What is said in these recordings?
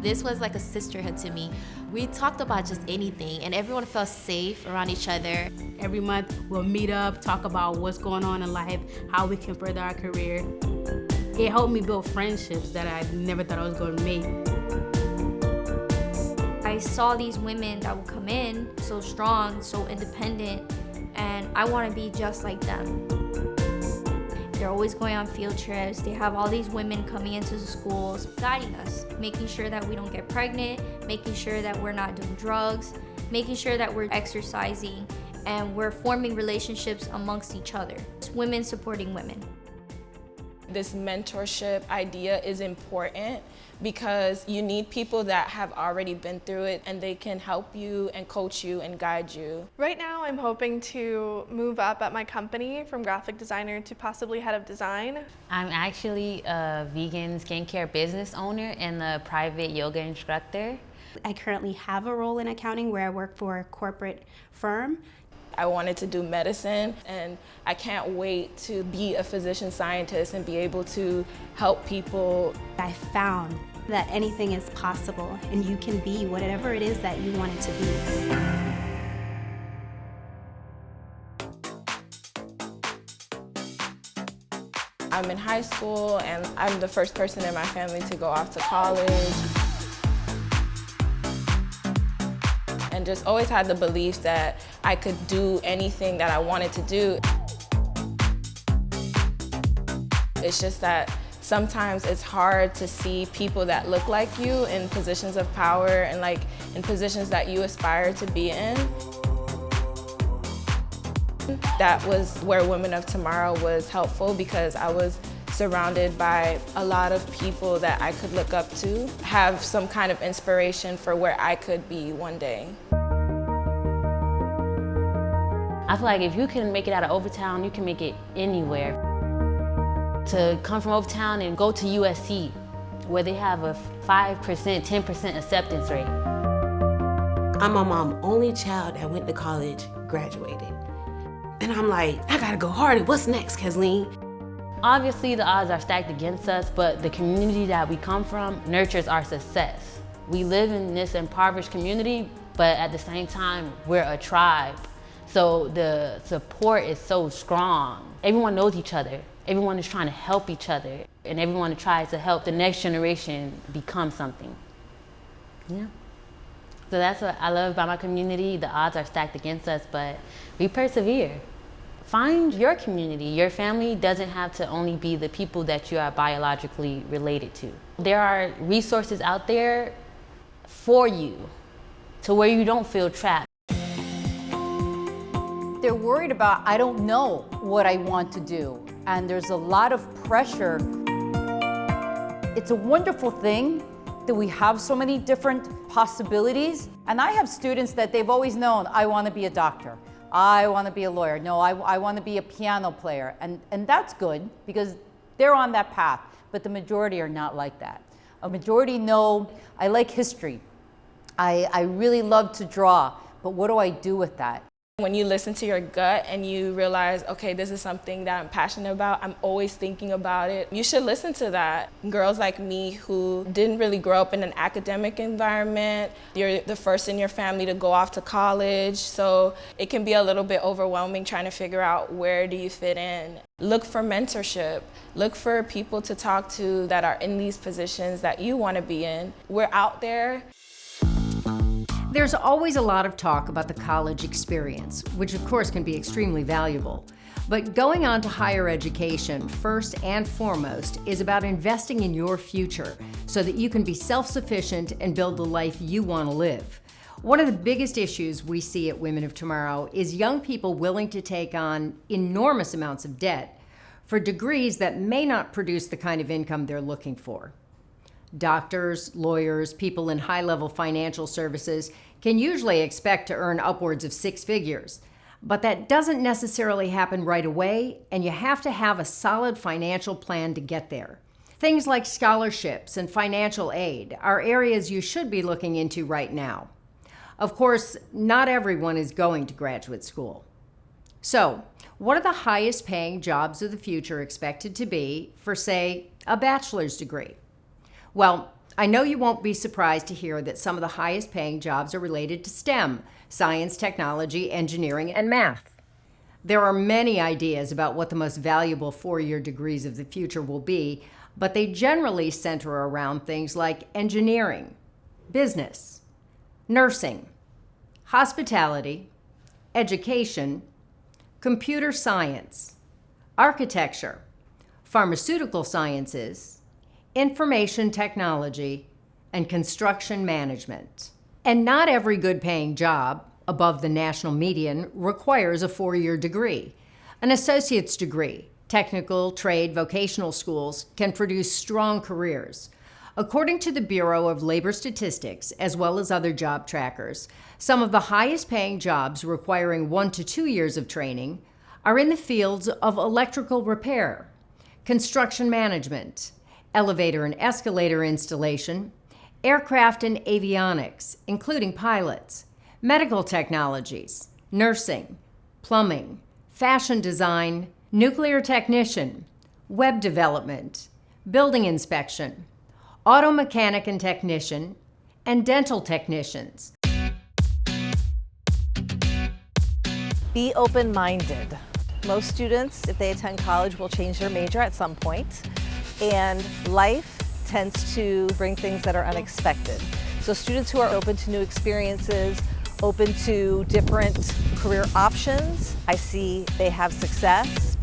This was like a sisterhood to me. We talked about just anything, and everyone felt safe around each other. Every month, we'll meet up, talk about what's going on in life, how we can further our career. It helped me build friendships that I never thought I was going to make. I saw these women that would come in so strong, so independent, and I want to be just like them. They're always going on field trips. They have all these women coming into the schools, guiding us, making sure that we don't get pregnant, making sure that we're not doing drugs, making sure that we're exercising, and we're forming relationships amongst each other. It's women supporting women. This mentorship idea is important because you need people that have already been through it, and they can help you and coach you and guide you. Right now I'm hoping to move up at my company from graphic designer to possibly head of design. I'm actually a vegan skincare business owner and a private yoga instructor. I currently have a role in accounting where I work for a corporate firm. I wanted to do medicine, and I can't wait to be a physician scientist and be able to help people. I found that anything is possible, and you can be whatever it is that you want it to be. I'm in high school, and I'm the first person in my family to go off to college. And just always had the belief that I could do anything that I wanted to do. It's just that sometimes it's hard to see people that look like you in positions of power and like in positions that you aspire to be in. That was where Women of Tomorrow was helpful, because I was surrounded by a lot of people that I could look up to, have some kind of inspiration for where I could be one day. I feel like if you can make it out of Overtown, you can make it anywhere. To come from Overtown and go to USC, where they have a 5%, 10% acceptance rate. I'm my mom's only child that went to college, graduated. And I'm like, I gotta go harder. What's next, Kathleen? Obviously, the odds are stacked against us, but the community that we come from nurtures our success. We live in this impoverished community, but at the same time, we're a tribe. So the support is so strong. Everyone knows each other. Everyone is trying to help each other, and everyone tries to help the next generation become something. Yeah. So that's what I love about my community. The odds are stacked against us, but we persevere. Find your community. Your family doesn't have to only be the people that you are biologically related to. There are resources out there for you to where you don't feel trapped. They're worried about, I don't know what I want to do, and there's a lot of pressure. It's a wonderful thing that we have so many different possibilities. And I have students that they've always known, I want to be a doctor. I want to be a lawyer. No, I want to be a piano player. And that's good because they're on that path, but the majority are not like that. A majority know, I like history. I really love to draw, but what do I do with that? When you listen to your gut and you realize, okay, this is something that I'm passionate about, I'm always thinking about it, you should listen to that. Girls like me who didn't really grow up in an academic environment, you're the first in your family to go off to college, so it can be a little bit overwhelming trying to figure out where do you fit in. Look for mentorship. Look for people to talk to that are in these positions that you want to be in. We're out there. There's always a lot of talk about the college experience, which of course can be extremely valuable. But going on to higher education, first and foremost, is about investing in your future so that you can be self-sufficient and build the life you want to live. One of the biggest issues we see at Women of Tomorrow is young people willing to take on enormous amounts of debt for degrees that may not produce the kind of income they're looking for. Doctors, lawyers, people in high-level financial services can usually expect to earn upwards of 6 figures. But that doesn't necessarily happen right away, and you have to have a solid financial plan to get there. Things like scholarships and financial aid are areas you should be looking into right now. Of course, not everyone is going to graduate school. So, what are the highest paying jobs of the future expected to be for, say, a bachelor's degree? Well, I know you won't be surprised to hear that some of the highest paying jobs are related to STEM, science, technology, engineering, and math. There are many ideas about what the most valuable four-year degrees of the future will be, but they generally center around things like engineering, business, nursing, hospitality, education, computer science, architecture, pharmaceutical sciences, information technology, and construction management. And not every good-paying job above the national median requires a four-year degree. An associate's degree, technical, trade, vocational schools can produce strong careers. According to the Bureau of Labor Statistics, as well as other job trackers, some of the highest-paying jobs requiring 1 to 2 years of training are in the fields of electrical repair, construction management, elevator and escalator installation, aircraft and avionics, including pilots, medical technologies, nursing, plumbing, fashion design, nuclear technician, web development, building inspection, auto mechanic and technician, and dental technicians. Be open-minded. Most students, if they attend college, will change their major at some point, and life tends to bring things that are unexpected. So students who are open to new experiences, open to different career options, I see they have success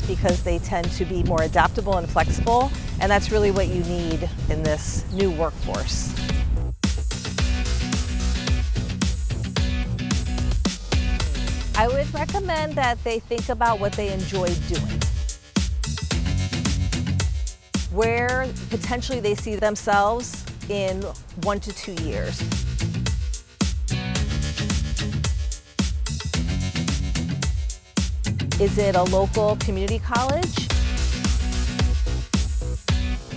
because they tend to be more adaptable and flexible, and that's really what you need in this new workforce. I would recommend that they think about what they enjoy doing, where potentially they see themselves in 1 to 2 years. Is it a local community college?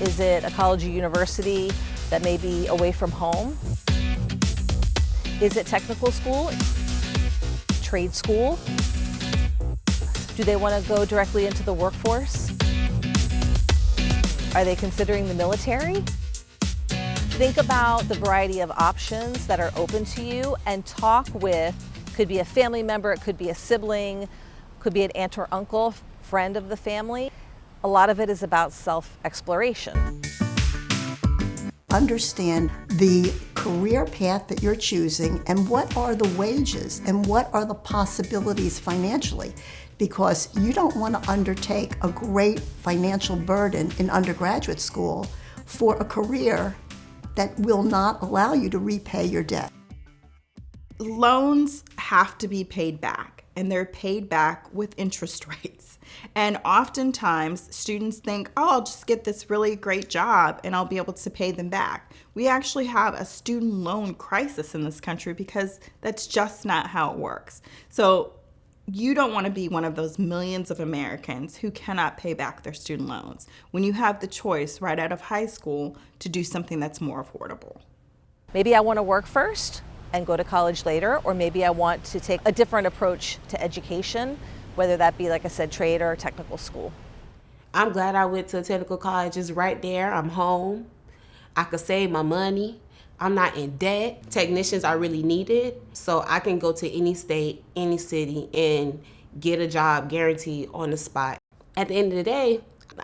Is it a college or university that may be away from home? Is it technical school? Trade school? Do they want to go directly into the workforce? Are they considering the military? Think about the variety of options that are open to you and talk with, could be a family member, it could be a sibling, could be an aunt or uncle, friend of the family. A lot of it is about self-exploration. Understand the career path that you're choosing and what are the wages and what are the possibilities financially, because you don't want to undertake a great financial burden in undergraduate school for a career that will not allow you to repay your debt. Loans have to be paid back, and they're paid back with interest rates. And oftentimes students think, oh, I'll just get this really great job and I'll be able to pay them back. We actually have a student loan crisis in this country because that's just not how it works. So you don't want to be one of those millions of Americans who cannot pay back their student loans when you have the choice right out of high school to do something that's more affordable. Maybe I want to work first and go to college later, or maybe I want to take a different approach to education, whether that be, like I said, trade or technical school. I'm glad I went to a technical college. It's right there. I'm home. I could save my money. I'm not in debt. Technicians are really needed, so I can go to any state, any city, and get a job guaranteed on the spot. At the end of the day,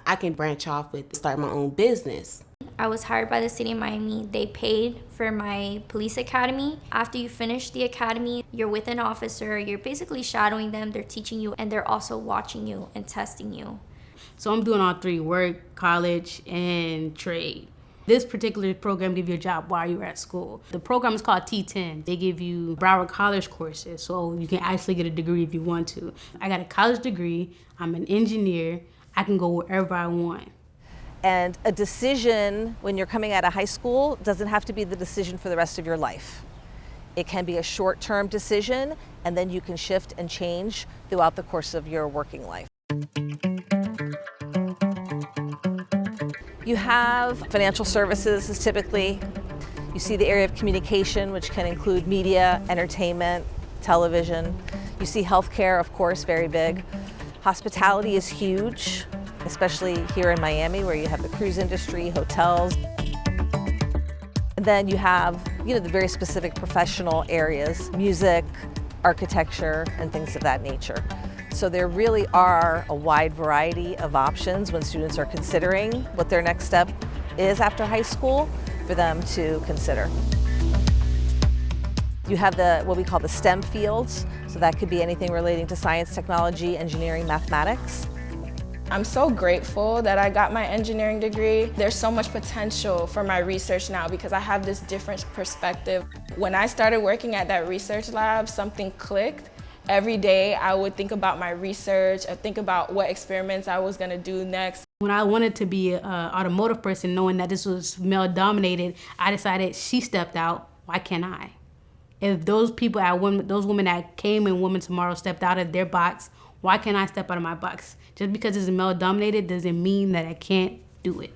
I can branch off with start my own business. I was hired by the city of Miami. They paid for my police academy. After you finish the academy, you're with an officer. You're basically shadowing them. They're teaching you, and they're also watching you and testing you. So I'm doing all three: work, college, and trade. This particular program gives you a job while you're at school. The program is called T10. They give you Broward College courses, so you can actually get a degree if you want to. I got a college degree. I'm an engineer. I can go wherever I want. And a decision when you're coming out of high school doesn't have to be the decision for the rest of your life. It can be a short-term decision, and then you can shift and change throughout the course of your working life. You have financial services is typically, you see the area of communication, which can include media, entertainment, television. You see healthcare, of course, very big. Hospitality is huge. especially here in Miami where you have the cruise industry, hotels. And then you have, the very specific professional areas, music, architecture, and things of that nature. So there really are a wide variety of options when students are considering what their next step is after high school for them to consider. You have what we call the STEM fields, so that could be anything relating to science, technology, engineering, mathematics. I'm so grateful that I got my engineering degree. There's so much potential for my research now because I have this different perspective. When I started working at that research lab, something clicked. Every day I would think about my research, I think about what experiments I was gonna do next. When I wanted to be an automotive person, knowing that this was male dominated, I decided she stepped out, why can't I? If those people, those women that came in Women Tomorrow stepped out of their box, why can't I step out of my box? Just because it's male dominated doesn't mean that I can't do it.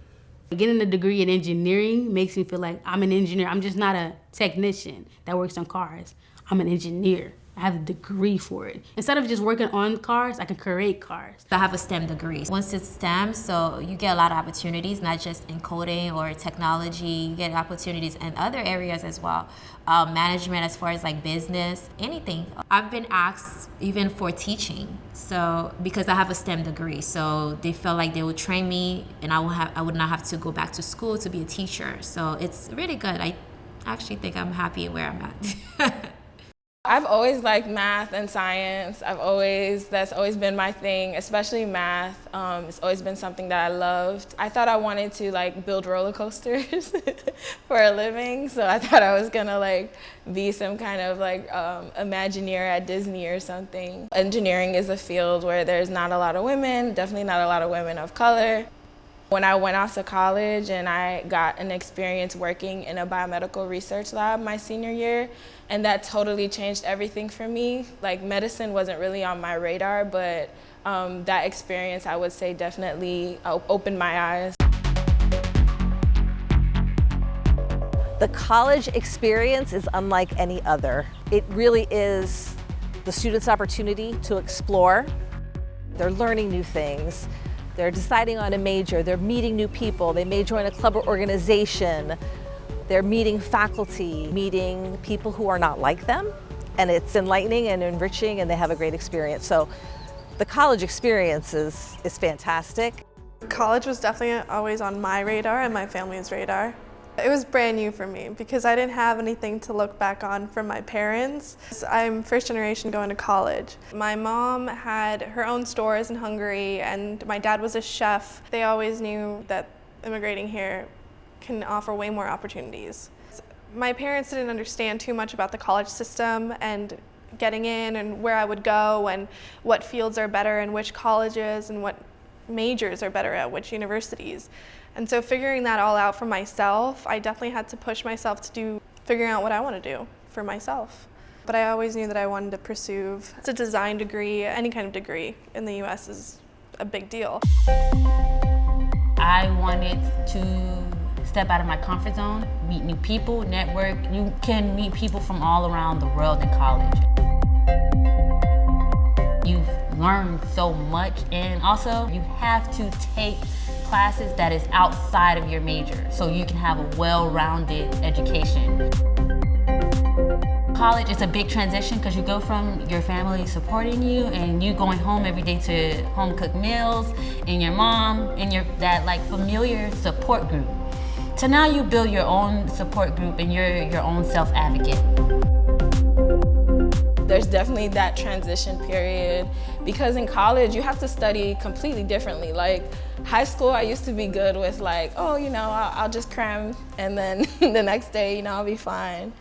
Getting a degree in engineering makes me feel like I'm an engineer. I'm just not a technician that works on cars. I'm an engineer. I have a degree for it. Instead of just working on cars, I can create cars. I have a STEM degree. Once it's STEM, so you get a lot of opportunities, not just in coding or technology, you get opportunities in other areas as well. Management as far as like business, anything. I've been asked even for teaching, so because I have a STEM degree, so they felt like they would train me and I would not have to go back to school to be a teacher. So it's really good. I actually think I'm happy where I'm at. I've always liked math and science. That's always been my thing, especially math. It's always been something that I loved. I thought I wanted to build roller coasters for a living, so I thought I was gonna be some kind of Imagineer at Disney or something. Engineering is a field where there's not a lot of women, definitely not a lot of women of color. When I went off to college and I got an experience working in a biomedical research lab my senior year, and that totally changed everything for me. Medicine wasn't really on my radar, but that experience, I would say, definitely opened my eyes. The college experience is unlike any other. It really is the student's opportunity to explore. They're learning new things. They're deciding on a major, they're meeting new people, they may join a club or organization, they're meeting faculty, meeting people who are not like them, and it's enlightening and enriching and they have a great experience. So the college experience is fantastic. College was definitely always on my radar and my family's radar. It was brand new for me because I didn't have anything to look back on from my parents. I'm first generation going to college. My mom had her own stores in Hungary and my dad was a chef. They always knew that immigrating here can offer way more opportunities. My parents didn't understand too much about the college system and getting in and where I would go and what fields are better in which colleges and what majors are better at which universities. And so figuring that all out for myself, I definitely had to push myself to figuring out what I want to do for myself. But I always knew that I wanted to pursue a design degree, any kind of degree in the US is a big deal. I wanted to step out of my comfort zone, meet new people, network. You can meet people from all around the world in college. You've learned so much, and also you have to take classes that is outside of your major so you can have a well-rounded education. College is a big transition because you go from your family supporting you and you going home every day to home-cooked meals and your mom and that familiar support group. So now you build your own support group and you're your own self-advocate. There's definitely that transition period because in college you have to study completely differently. High school, I used to be good with I'll just cram and then the next day, I'll be fine.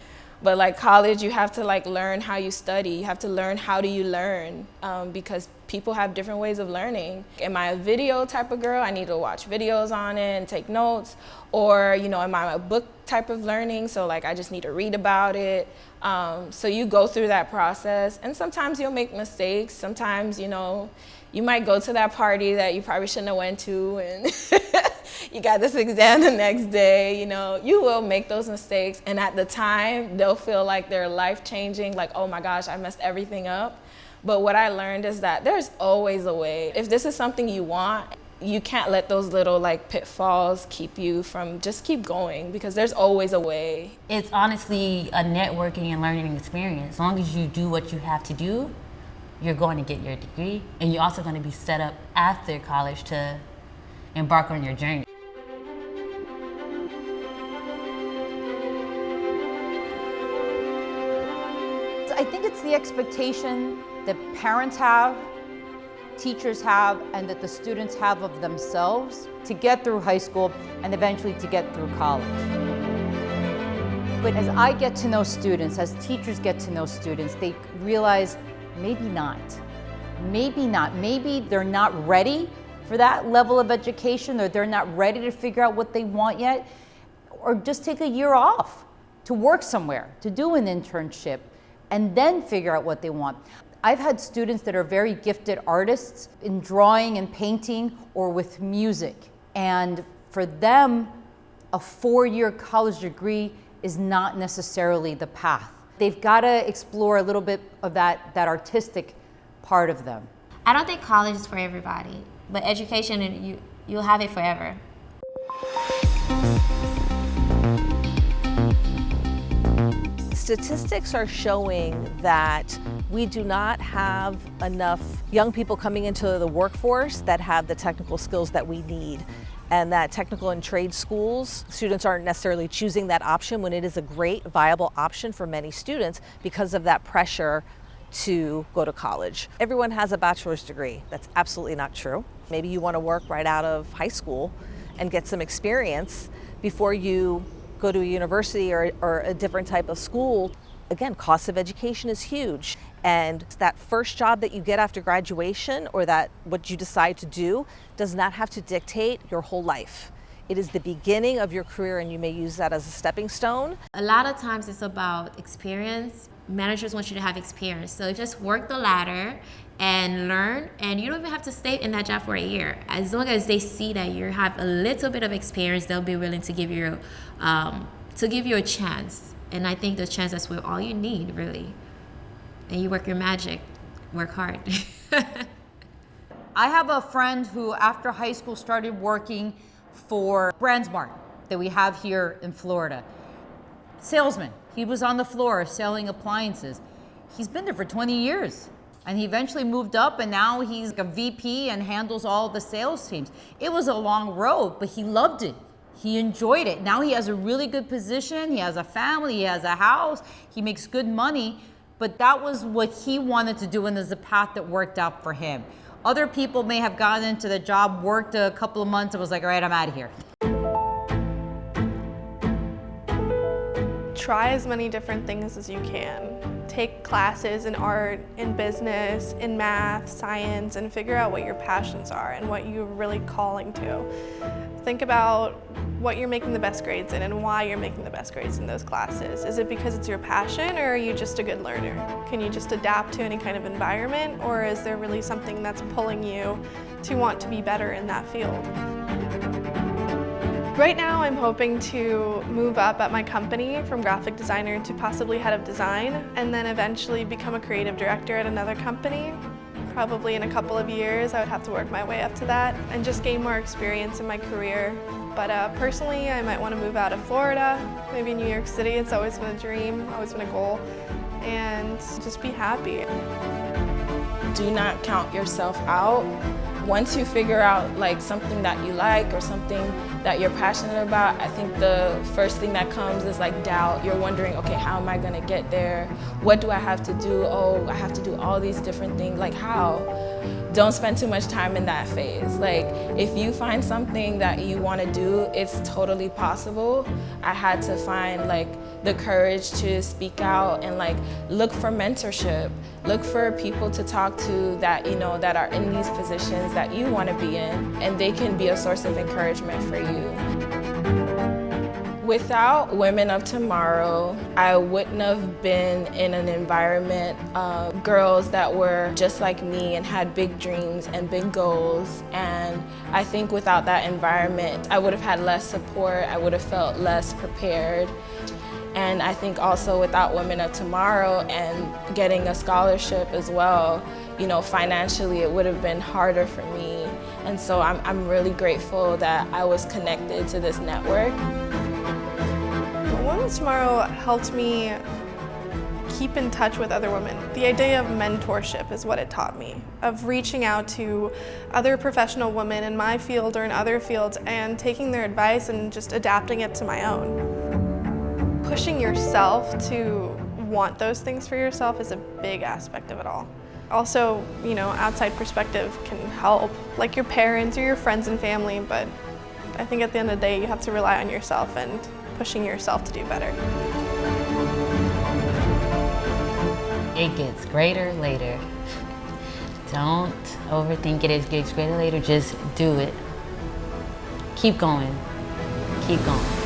But college, you have to learn how you study. You have to learn how do you learn because people have different ways of learning. Am I a video type of girl? I need to watch videos on it and take notes. Or, am I a book type of learning? So I just need to read about it. So you go through that process and sometimes you'll make mistakes. Sometimes, you might go to that party that you probably shouldn't have went to and you got this exam the next day, you will make those mistakes. And at the time, they'll feel like they're life-changing, oh my gosh, I messed everything up. But what I learned is that there's always a way. If this is something you want, you can't let those little like pitfalls keep you from just keep going, because there's always a way. It's honestly a networking and learning experience. As long as you do what you have to do, you're going to get your degree, and you're also going to be set up after college to embark on your journey. I think it's the expectation that parents have, teachers have, and that the students have of themselves to get through high school and eventually to get through college. But as I get to know students, as teachers get to know students, they realize maybe not. Maybe not. Maybe they're not ready for that level of education, or they're not ready to figure out what they want yet, or just take a year off to work somewhere, to do an internship, and then figure out what they want. I've had students that are very gifted artists in drawing and painting or with music. And for them, a 4-year college degree is not necessarily the path. They've got to explore a little bit of that artistic part of them. I don't think college is for everybody, but education, you'll have it forever. Statistics are showing that we do not have enough young people coming into the workforce that have the technical skills that we need, and that technical and trade schools, students aren't necessarily choosing that option when it is a great, viable option for many students because of that pressure to go to college. Everyone has a bachelor's degree. That's absolutely not true. Maybe you want to work right out of high school and get some experience before you go to a university or a different type of school. Again, cost of education is huge. And that first job that you get after graduation, or that what you decide to do, does not have to dictate your whole life. It is the beginning of your career, and you may use that as a stepping stone. A lot of times it's about experience. Managers want you to have experience. So just work the ladder and learn, and you don't even have to stay in that job for a year. As long as they see that you have a little bit of experience, they'll be willing to give you a chance. And I think the chance is all you need, really. And you work your magic, work hard. I have a friend who, after high school, started working for BrandsMart that we have here in Florida. Salesman. He was on the floor selling appliances. He's been there for 20 years. And he eventually moved up, and now he's a VP and handles all the sales teams. It was a long road, but he loved it. He enjoyed it. Now he has a really good position. He has a family. He has a house. He makes good money. But that was what he wanted to do, and there's a path that worked out for him. Other people may have gotten into the job, worked a couple of months, and was like, all right, I'm out of here. Try as many different things as you can. Take classes in art, in business, in math, science, and figure out what your passions are and what you're really calling to. Think about what you're making the best grades in and why you're making the best grades in those classes. Is it because it's your passion, or are you just a good learner? Can you just adapt to any kind of environment, or is there really something that's pulling you to want to be better in that field? Right now, I'm hoping to move up at my company from graphic designer to possibly head of design, and then eventually become a creative director at another company. Probably in a couple of years, I would have to work my way up to that and just gain more experience in my career. But personally, I might want to move out of Florida, maybe New York City. It's always been a dream, always been a goal, and just be happy. Do not count yourself out. Once you figure out like something that you like or something that you're passionate about, I think the first thing that comes is like doubt. You're wondering, okay, how am I gonna get there? What do I have to do? Oh, I have to do all these different things, like how? Don't spend too much time in that phase. Like, if you find something that you wanna do, it's totally possible. I had to find like the courage to speak out and like look for mentorship. Look for people to talk to that, you know, that are in these positions that you want to be in, and they can be a source of encouragement for you. Without Women of Tomorrow, I wouldn't have been in an environment of girls that were just like me and had big dreams and big goals. And I think without that environment, I would have had less support, I would have felt less prepared. And I think also without Women of Tomorrow and getting a scholarship as well, you know, financially it would have been harder for me. And so I'm really grateful that I was connected to this network. Women of Tomorrow helped me keep in touch with other women. The idea of mentorship is what it taught me, of reaching out to other professional women in my field or in other fields and taking their advice and just adapting it to my own. Pushing yourself to want those things for yourself is a big aspect of it all. Also, outside perspective can help, like your parents or your friends and family, but I think at the end of the day you have to rely on yourself and pushing yourself to do better. It gets greater later. Don't overthink it. It gets greater later. Just do it. Keep going. Keep going.